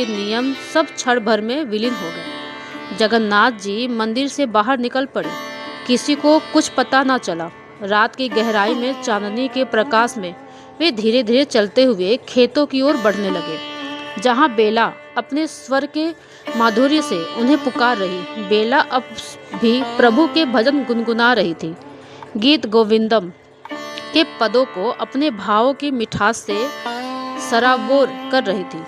के नियम सब क्षण भर में विलीन हो गए। जगन्नाथ जी मंदिर से बाहर निकल पड़े। किसी को कुछ पता न चला। रात की गहराई में चांदनी के प्रकाश में वे धीरे धीरे चलते हुए खेतों की ओर बढ़ने लगे, जहाँ बेला अपने स्वर के माधुर्य से उन्हें पुकार रही। बेला अब भी प्रभु के भजन गुनगुना रही थी, गीत गोविंदम के पदों को अपने भावों की मिठास से सराबोर कर रही थी।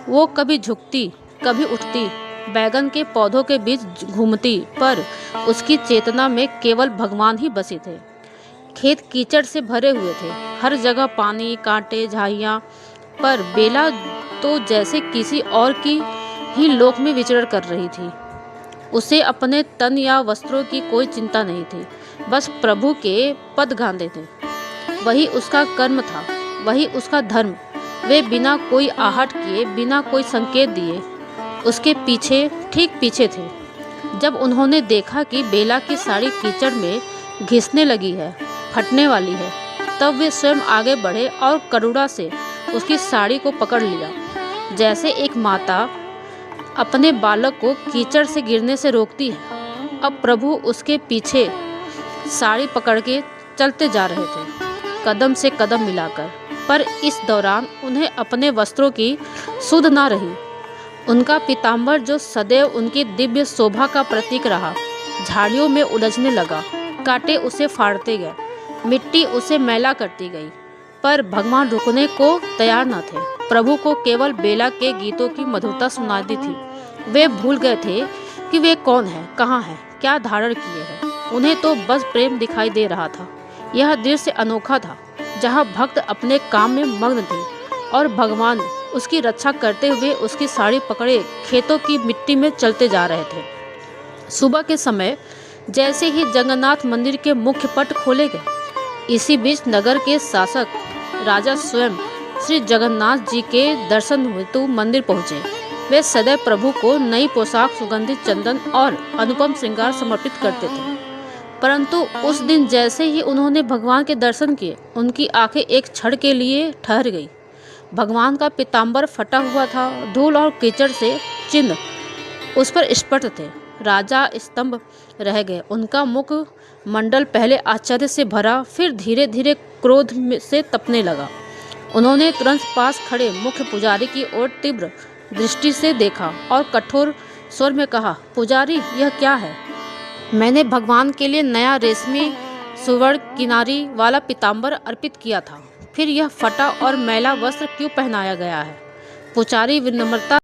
वो कभी झुकती, कभी उठती, बैगन के पौधों के बीच घूमती, पर उसकी चेतना में केवल भगवान ही बसे थे। खेत कीचड़ से भरे हुए थे, हर जगह पानी, कांटे, झाइयाँ, पर बेला तो जैसे किसी और की ही लोक में विचरण कर रही थी। उसे अपने तन या वस्त्रों की कोई चिंता नहीं थी, बस प्रभु के पद गाने थे। वही उसका कर्म था, वही उसका धर्म। वे बिना कोई आहट किए, बिना कोई संकेत दिए उसके पीछे, ठीक पीछे थे। जब उन्होंने देखा कि बेला की साड़ी कीचड़ में घिसने लगी है, फटने वाली है, तब वे स्वयं आगे बढ़े और करुणा से उसकी साड़ी को पकड़ लिया, जैसे एक माता अपने बालक को कीचड़ से गिरने से रोकती है। अब प्रभु उसके पीछे साड़ी पकड़ के चलते जा रहे थे, कदम से कदम मिलाकर। पर इस दौरान उन्हें अपने वस्त्रों की सुध न रही। उनका पीताम्बर, जो सदैव उनकी दिव्य शोभा का प्रतीक रहा, झाड़ियों में उलझने लगा। कांटे उसे फाड़ते गए, मिट्टी उसे मैला करती गई, पर भगवान रुकने को तैयार न थे। प्रभु को केवल बेला के गीतों की मधुरता सुनाती थी। वे भूल गए थे कि वे कौन है, कहाँ है, क्या धारण किए हैं। उन्हें तो बस प्रेम दिखाई दे रहा था। यह दृश्य अनोखा था, जहाँ भक्त अपने काम में मग्न थे और भगवान उसकी रक्षा करते हुए उसकी साड़ी पकड़े खेतों की मिट्टी में चलते जा रहे थे। सुबह के समय जैसे ही जगन्नाथ मंदिर के मुख्य पट खोले गए, इसी बीच नगर के शासक राजा स्वयं श्री जगन्नाथ जी के दर्शन हेतु मंदिर पहुँचे। वे सदैव प्रभु को नई पोशाक, सुगंधित चंदन और अनुपम श्रृंगार समर्पित करते थे, परंतु उस दिन जैसे ही उन्होंने भगवान के दर्शन किए, उनकी आंखें एक क्षण के लिए ठहर गई। भगवान का पीताम्बर फटा हुआ था, धूल और कीचड़ से चिन्ह उस पर स्पष्ट थे। राजा स्तंभ रह गए। उनका मुख मंडल पहले आश्चर्य से भरा, फिर धीरे धीरे क्रोध से तपने लगा। उन्होंने तुरंत पास खड़े मुख्य पुजारी की ओर तीव्र दृष्टि से देखा और कठोर स्वर में कहा, पुजारी, यह क्या है? मैंने भगवान के लिए नया रेशमी सुवर्ण किनारी वाला पीताम्बर अर्पित किया था, फिर यह फटा और मैला वस्त्र क्यों पहनाया गया है? पुजारी विनम्रता